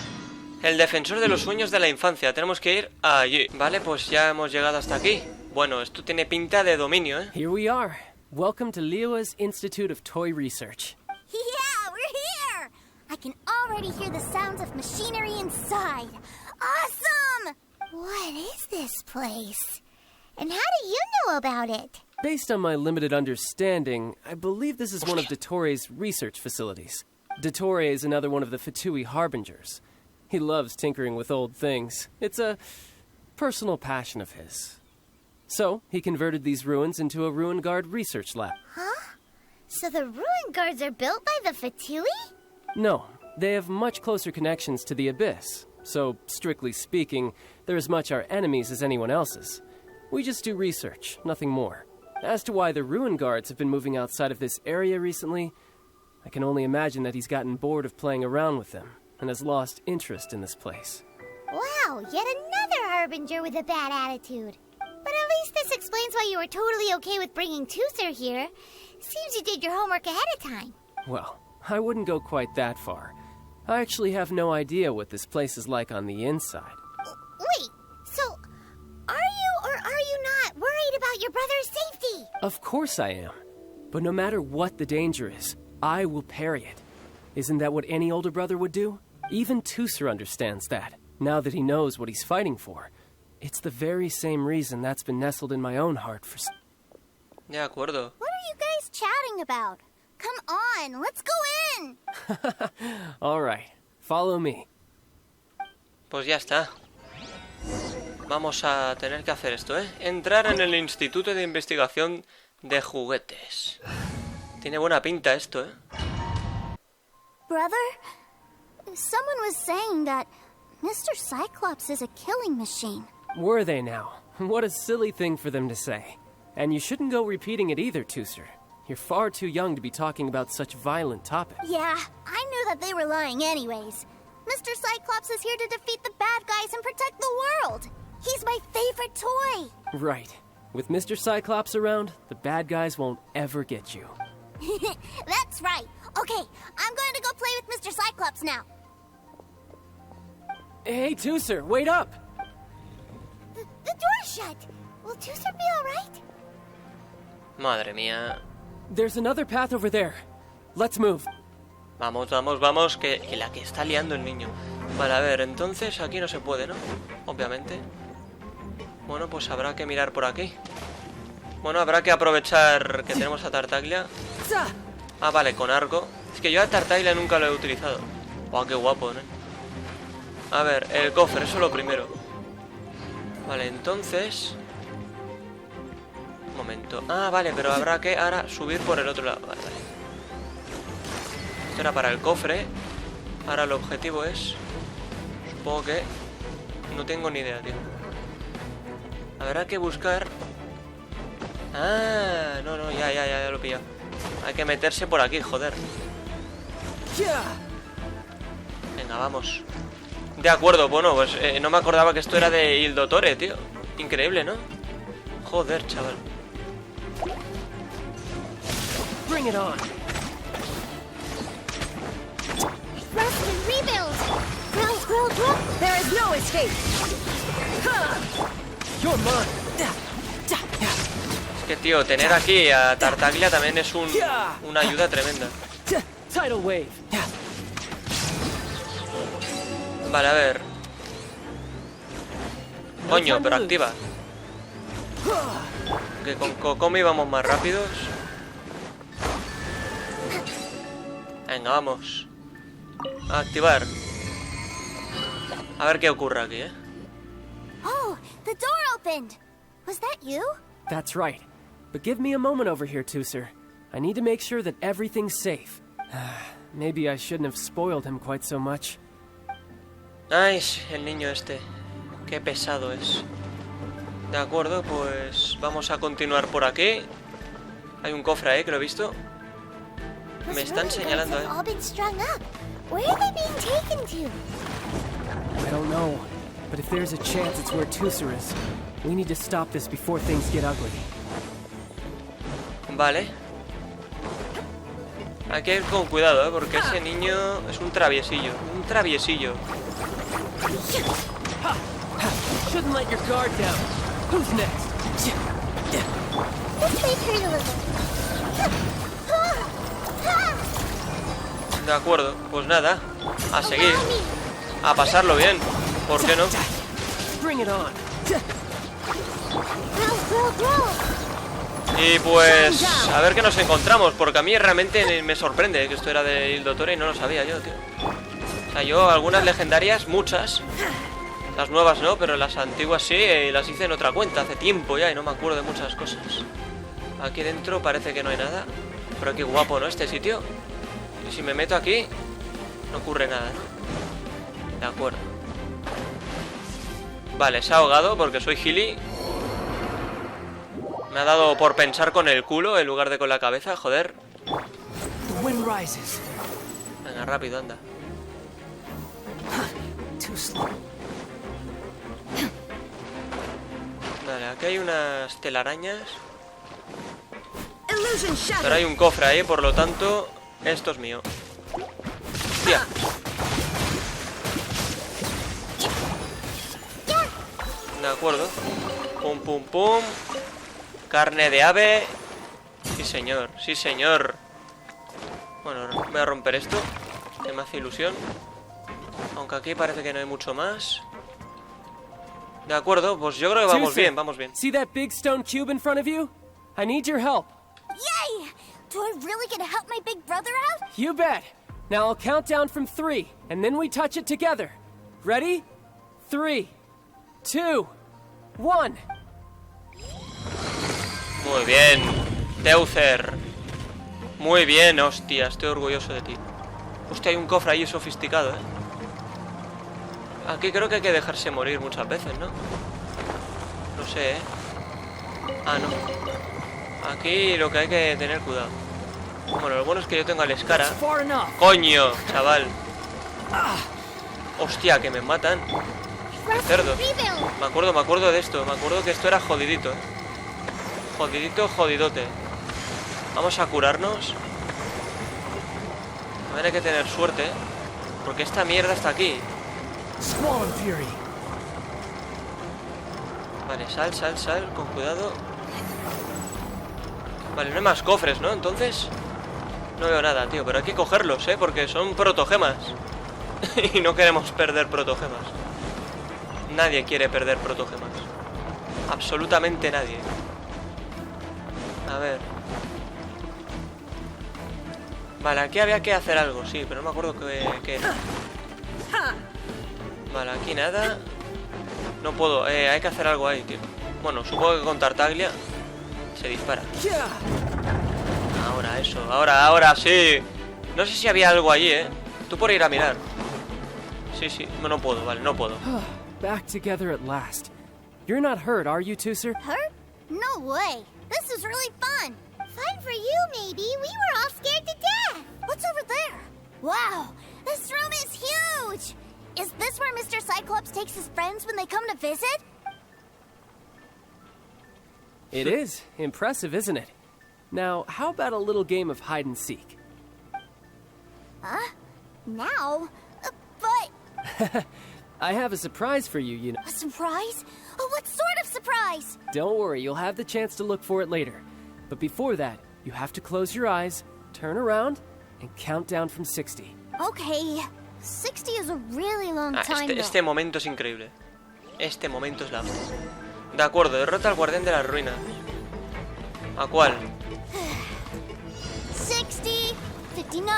El defensor de los sueños de la infancia. Tenemos que ir allí. Vale, pues ya hemos llegado hasta aquí. Bueno, esto tiene pinta de dominio, ¿eh? Here we are. Welcome to Liyue's Institute of Toy Research. Yeah, we're here! I can already hear the sounds of machinery inside. Awesome! What is this place? And how do you know about it? Based on my limited understanding, I believe this is one of Dottoro's research facilities. Dottore is another one of the Fatui Harbingers. He loves tinkering with old things. It's a personal passion of his. So, he converted these ruins into a Ruin Guard research lab. Huh? So the ruin guards are built by the Fatui? No, they have much closer connections to the Abyss. So, strictly speaking, they're as much our enemies as anyone else's. We just do research, nothing more. As to why the Ruin Guards have been moving outside of this area recently, I can only imagine that he's gotten bored of playing around with them and has lost interest in this place. Wow, yet another Harbinger with a bad attitude. But at least this explains why you were totally okay with bringing Teucer here. Seems you did your homework ahead of time. Well, I wouldn't go quite that far. I actually have no idea what this place is like on the inside. Wait, so are you or are you not worried about your brother's safety? Of course I am. But no matter what the danger is, I will parry it. Isn't that what any older brother would do? Even Teucer understands that, now that he knows what he's fighting for. It's the very same reason that's been nestled in my own heart for... De acuerdo. What are you guys chatting about? Come on, let's go in! All right, follow me. Pues ya está. Vamos a tener que hacer esto, ¿eh? Entrar en el Instituto de Investigación de Juguetes. Tiene buena pinta esto, ¿eh? brother? Someone was saying that Mr. Cyclops is a killing machine. Were they now? What a silly thing for them to say. And you shouldn't go repeating it either, Teucer. You're far too young to be talking about such violent topics. Yeah, I knew that they were lying anyways. Mr. Cyclops is here to defeat the bad guys and protect the world. He's my favorite toy. Right. With Mr. Cyclops around, the bad guys won't ever get you. That's right. Okay, I'm going to go play with Mr. Cyclops now. Hey, Teucer, wait up! The door's shut. Will Teucer be alright? Madre mía. There's another path over there. Let's move. Vamos, vamos, vamos, que la que está liando el niño. Vale, a ver, entonces aquí no se puede, ¿no? Obviamente. Bueno, pues habrá que mirar por aquí. Bueno, habrá que aprovechar que tenemos a Tartaglia. Ah, vale, con arco. Es que yo a Tartaglia nunca lo he utilizado. Guau, qué guapo, ¿no? A ver, el cofre, eso es lo primero. Vale, entonces... Un momento. Ah, vale, pero habrá que ahora subir por el otro lado. Vale, vale. Esto era para el cofre. Ahora el objetivo es... Supongo que... No tengo ni idea, tío. Habrá que buscar... Ah, no, ya lo he pillado. Hay que meterse por aquí, joder. Venga, vamos. De acuerdo, bueno, pues no me acordaba que esto era de Il Dottore, tío. Increíble, ¿no? Joder, chaval. Bring it on. Rest and rebuild. Growl. There is no escape. You're mine. Es que, tío, tener aquí a Tartaglia también es una ayuda tremenda. Tidal wave. Vale, a ver. Coño, pero activa. Que con Kokomi íbamos más rápidos. Venga, vamos. A activar. A ver qué ocurre aquí, ¿eh? Oh, the door opened. Was that you? That's right. But give me a moment over here, Teucer. I need to make sure that everything's safe. Maybe I shouldn't have spoiled him quite so much. Ay, el niño este. Qué pesado es. De acuerdo, pues vamos a continuar por aquí. Hay un cofre ahí que lo he visto. Me están señalando, I don't know, but if there's a chance it's where Teucer is, we need to stop this before things get ugly. Vale. Hay que ir con cuidado, porque ese niño es un traviesillo. Un traviesillo. Shouldn't let your guard down. Who's next? De acuerdo, pues nada. A seguir. A pasarlo bien. ¿Por qué no? Y pues... A ver qué nos encontramos. Porque a mí realmente me sorprende que esto era de Il Dottore y no lo sabía yo, tío. O sea, yo algunas legendarias, muchas. Las nuevas no, pero las antiguas sí. Y las hice en otra cuenta hace tiempo ya y no me acuerdo de muchas cosas. Aquí dentro parece que no hay nada. Pero qué guapo, ¿no? Este sitio. Y si me meto aquí, no ocurre nada, ¿no? De acuerdo. Vale, se ha ahogado porque soy gili. Me ha dado por pensar con el culo en lugar de con la cabeza, joder. Venga, rápido, anda. Vale, aquí hay unas telarañas. Pero hay un cofre ahí, por lo tanto, esto es mío. Hostia. De acuerdo. Pum, pum, pum. Carne de ave. Sí, señor, sí, señor. Bueno, voy a romper esto, que me hace ilusión. Aunque aquí parece que no hay mucho más. De acuerdo, pues yo creo que vamos bien, vamos bien. See that big stone cube in front of you? I need your help. Yay! Do I really get to help my big brother out? You bet. Now I'll count down from 3, and then we touch it together. Ready? 3, 2, 1. Muy bien, Teucer. Muy bien, hostia, estoy orgulloso de ti. Hostia, hay un cofre ahí sofisticado, ¿eh? Aquí creo que hay que dejarse morir muchas veces, ¿no? No sé, ¿eh? Ah, no. Aquí lo que hay que tener cuidado. Bueno, lo bueno es que yo tengo al escara. ¡Coño, chaval! Hostia, que me matan. ¡Qué cerdo! Me acuerdo de esto. Me acuerdo que esto era jodidito, ¿eh? Jodidito, jodidote. Vamos a curarnos. A ver, hay que tener suerte, ¿eh? Porque esta mierda está aquí. Vale, sal, con cuidado. Vale, no hay más cofres, ¿no? Entonces no veo nada, tío, pero hay que cogerlos, ¿eh? Porque son protogemas. Y no queremos perder protogemas. Nadie quiere perder protogemas. Absolutamente nadie. A ver. Vale, aquí había que hacer algo, sí, pero no me acuerdo qué era. Vale, aquí nada. No puedo, hay que hacer algo ahí, tío. Bueno, supongo que con Tartaglia se dispara. Ahora, eso, ahora sí. No sé si había algo allí, Tú por ir a mirar. Sí, no puedo, vale, no puedo. Back together at last. You're not hurt, are you, Teucer? Hurt? No way. This is really fun. Fun for you, maybe. We were all scared to death. What's over there? Wow, this room is huge. Is this where Mr. Cyclops takes his friends when they come to visit? It is. Impressive, isn't it? Now, how about a little game of hide and seek? Huh? Now? But... I have a surprise for you, you know. A surprise? Oh, what sort of surprise? Don't worry, you'll have the chance to look for it later. But before that, you have to close your eyes, turn around, and count down from 60. Okay. 60 is a really long time, este momento es increíble. Este momento es la... De acuerdo, derrota al guardián de las ruinas. ¿A cuál? 60, 59,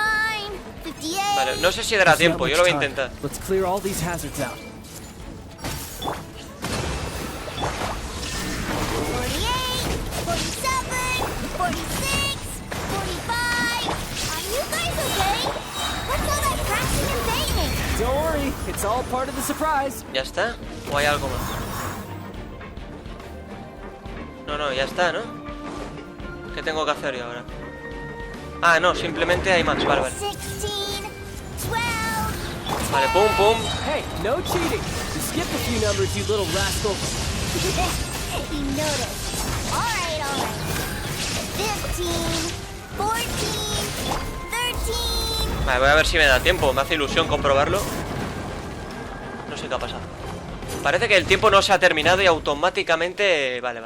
58. Vale, no sé si dará tiempo, yo lo voy a intentar. Let's clear all these hazards out. 48, 47, 46, 45. Are you guys okay? What's all that crashing and banging? Don't worry, it's all part of the surprise. ¿Ya está? ¿O hay algo más? No, ya está, ¿no? ¿Qué tengo que hacer yo ahora? Ah, no, simplemente hay más, vale. 16, 12. Vale, pum. Hey, no cheating. You skipped a few numbers, you little rascal. He noticed. All right. 15, 14, 13. Vale, voy a ver si me da tiempo. Me hace ilusión comprobarlo. No sé qué ha pasado. Parece que el tiempo no se ha terminado y automáticamente... Vale.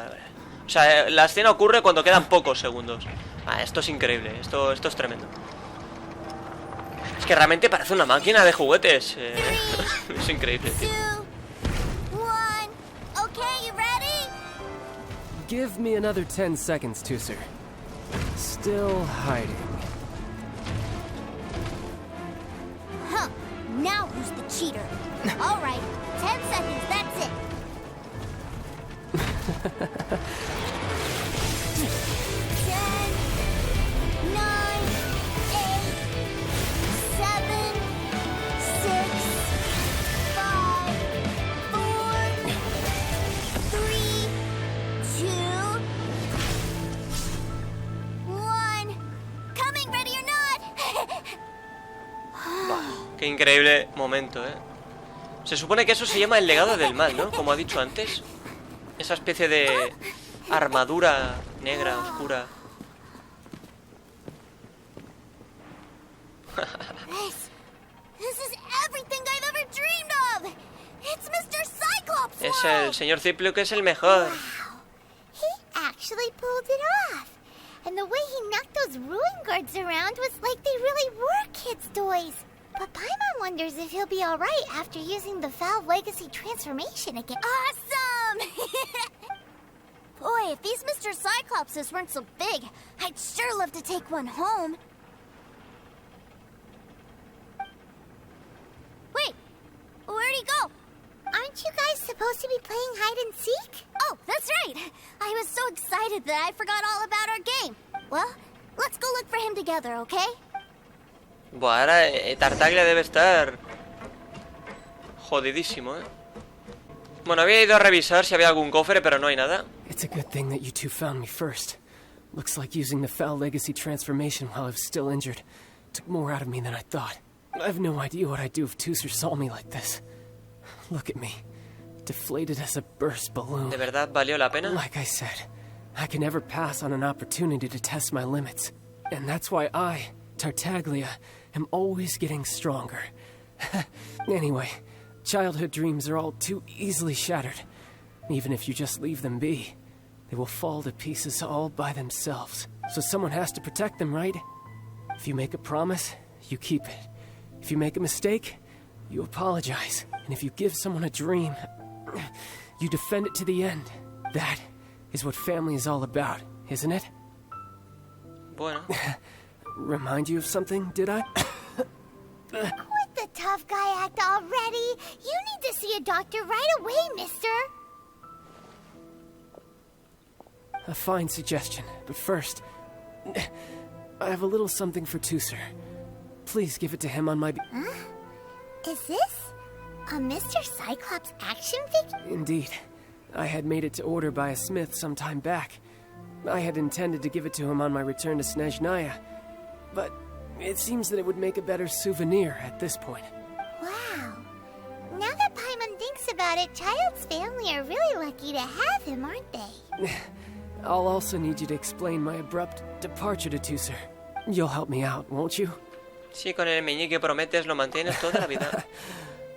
O sea, la escena ocurre cuando quedan pocos segundos. Esto es increíble, esto es tremendo. Es que realmente parece una máquina de juguetes. Es increíble, tío. 2, 1. Okay, you ready? Give me another 10 seconds, Teucer. Still hiding. Huh. Now who's the cheater? All right, 10 seconds, that's it. 10, 9, 8, 7, 6, 5, 4, 3, 2, 1. Coming, ready or not? Qué increíble momento, Se supone que eso se llama el legado del mal, ¿no? Como ha dicho antes. Esa especie de armadura negra, oscura. This is everything I've ever dreamed of. It's Mr. Cyclops. Es el señor Cíclope, que es el mejor. Wow. He actually pulled it off. And the way he knocked those ruin guards around was like they really were kids' toys. But Paimon wonders if he'll be alright after using the Valve Legacy transformation again. Awesome! Boy, if these Mr. Cyclopses weren't so big, I'd sure love to take one home. Wait, where'd he go? Aren't you guys supposed to be playing hide and seek? Oh, that's right! I was so excited that I forgot all about our game. Well, let's go look for him together, okay? Buah, ahora Tartaglia debe estar jodidísimo, ¿eh? Bueno, había ido a revisar si había algún cofre, pero no hay nada. It's a good thing that you two found me first. Looks like using the foul legacy transformation while I was still injured took more out of me than I thought. I have no idea what I'd do if Teucer saw me like this. Look at me, deflated as a burst balloon. ¿De verdad valió la pena? Like I said, I can never pass on an opportunity to test my limits. And that's why I, Tartaglia, am always getting stronger. Anyway, childhood dreams are all too easily shattered. Even if you just leave them be, they will fall to pieces all by themselves. So someone has to protect them, right? If you make a promise, you keep it. If you make a mistake, you apologize. And if you give someone a dream, you defend it to the end. That is what family is all about, isn't it? Bueno. Remind you of something, did I? Quit the tough guy act already. You need to see a doctor right away, mister. A fine suggestion, but first, I have a little something for Teucer. Please give it to him on my... Huh? Is this a Mr. Cyclops action figure? Indeed. I had made it to order by a smith some time back. I had intended to give it to him on my return to Snezhnaya, but it seems that it would make a better souvenir at this point. Wow. Now that Paimon thinks about it, Child's family are really lucky to have him, aren't they? I'll also need you to explain my abrupt departure to Teucer. You'll help me out, won't you? Sí, con el meñique prometes lo mantienes toda la vida.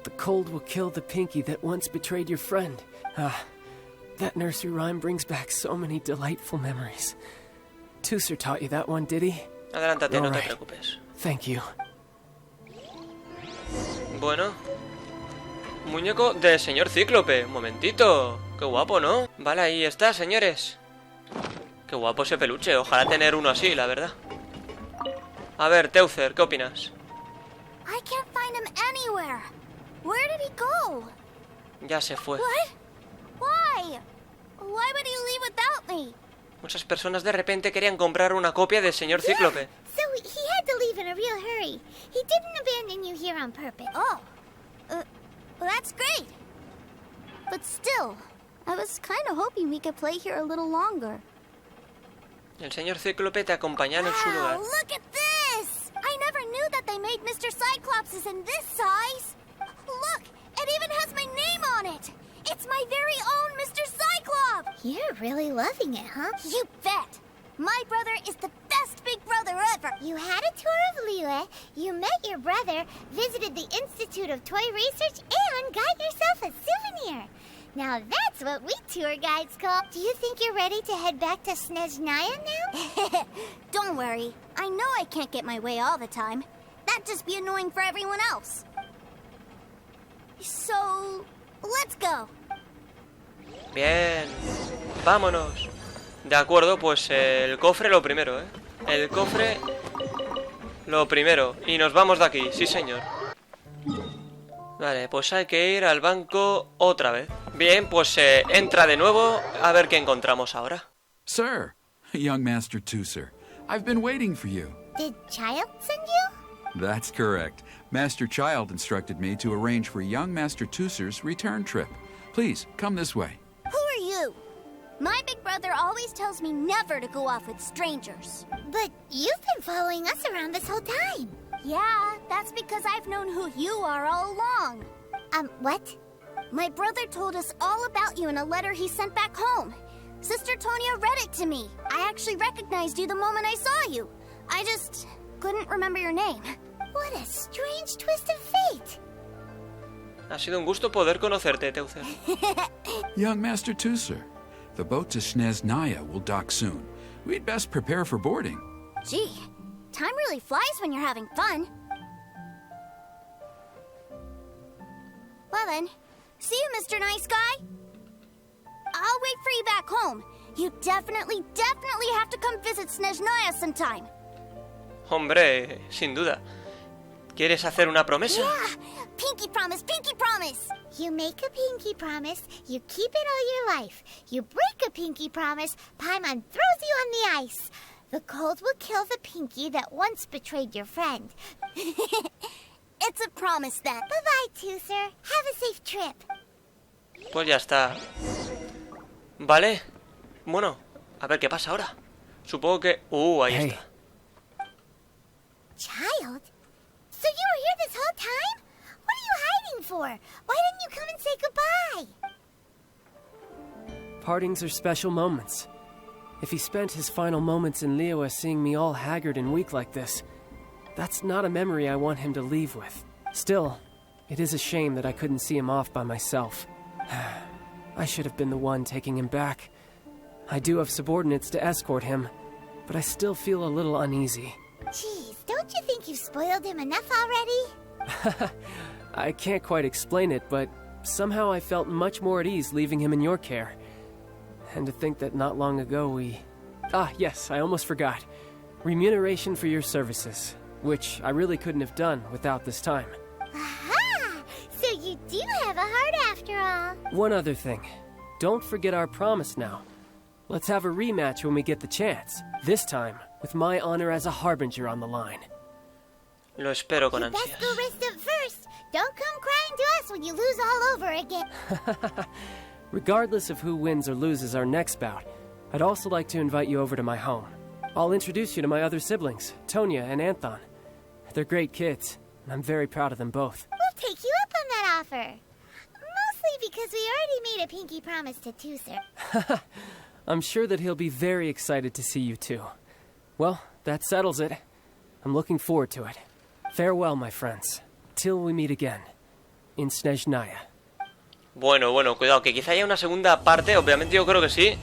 The cold will kill the pinky that once betrayed your friend. That nursery rhyme brings back so many delightful memories. Teucer taught you that one, did he? Adelántate, no te preocupes. Thank you. Bueno. Muñeco del señor Cíclope. Un momentito. Qué guapo, ¿no? Vale, ahí está, señores. Qué guapo ese peluche. Ojalá tener uno así, la verdad. A ver, Teucer, ¿qué opinas? I can't find him anywhere. Where did he go? Ya se fue. What? Why? Why would he leave without me? Muchas personas de repente querían comprar una copia del señor Cíclope. So he had to leave in a real hurry. He didn't abandon you here on purpose. Oh. Well, that's great. But still, I was kind of hoping we could play here a little longer. El señor Cíclope te acompañará en su lugar. Wow, look at this! I never knew that they made Mr. Cyclops in this size. Look, it even has my name on it. It's my very own Mr. Cyclops! You're really loving it, huh? You bet! My brother is the best big brother ever! You had a tour of Liyue, you met your brother, visited the Institute of Toy Research, and got yourself a souvenir! Now that's what we tour guides call... Do you think you're ready to head back to Snezhnaya now? Don't worry. I know I can't get my way all the time. That'd just be annoying for everyone else. So... let's go. Bien. Vámonos. De acuerdo, pues el cofre lo primero, ¿eh? El cofre lo primero. Y nos vamos de aquí, sí señor. Vale, pues hay que ir al banco otra vez. Bien, pues entra de nuevo a ver qué encontramos ahora. Sir, young Master Teucer, I've been waiting for you. Did Child send you? That's correct. Master Child instructed me to arrange for young Master Teucer's return trip. Please, come this way. Who are you? My big brother always tells me never to go off with strangers. But you've been following us around this whole time. Yeah, that's because I've known who you are all along. What? My brother told us all about you in a letter he sent back home. Sister Tonia read it to me. I actually recognized you the moment I saw you. I just couldn't remember your name. What a strange twist of fate. Ha sido un gusto poder conocerte, Teucer. Young Master Teucer, the boat to Snezhnaya will dock soon. We'd best prepare for boarding. Gee, time really flies when you're having fun. Well then, see you, Mr. Nice Guy. I'll wait for you back home. You definitely have to come visit Snezhnaya sometime. Hombre, sin duda. ¿Quieres hacer una promesa? Yeah, pinky promise, pinky promise. You make a pinky promise, you keep it all your life. You break a pinky promise, Paimon throws you on the ice. The cold will kill the pinky that once betrayed your friend. It's a promise then. Bye-bye, Teucer. Have a safe trip. Pues ya está. Vale. Bueno, a ver qué pasa ahora. Supongo que... ahí está. Child? So you were here this whole time? What are you hiding for? Why didn't you come and say goodbye? Partings are special moments. If he spent his final moments in Liyue seeing me all haggard and weak like this, that's not a memory I want him to leave with. Still, it is a shame that I couldn't see him off by myself. I should have been the one taking him back. I do have subordinates to escort him, but I still feel a little uneasy. Jeez, don't you think you've spoiled him enough already? I can't quite explain it, but somehow I felt much more at ease leaving him in your care. And to think that not long ago we... Ah, yes, I almost forgot. Remuneration for your services, which I really couldn't have done without this time. Aha! So you do have a heart after all. One other thing. Don't forget our promise now. Let's have a rematch when we get the chance. This time, with my honor as a harbinger on the line. Lo espero con You best ansias. go rest up first. Don't come crying to us when you lose all over again. Regardless of who wins or loses our next bout, I'd also like to invite you over to my home. I'll introduce you to my other siblings, Tonya and Anthon. They're great kids, and I'm very proud of them both. We'll take you up on that offer. Mostly because we already made a pinky promise to Teucer. I'm sure that he'll be very excited to see you too. Well, that settles it. I'm looking forward to it. Farewell, my friends. Till we meet again. In Snezhnaya. Bueno, cuidado, que quizá haya una segunda parte. Obviamente yo creo que sí.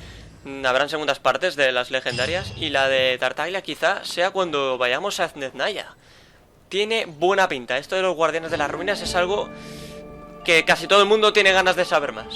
Habrán segundas partes de las legendarias. Y la de Tartaglia quizá sea cuando vayamos a Snezhnaya. Tiene buena pinta. Esto de los guardianes de las ruinas es algo que casi todo el mundo tiene ganas de saber más.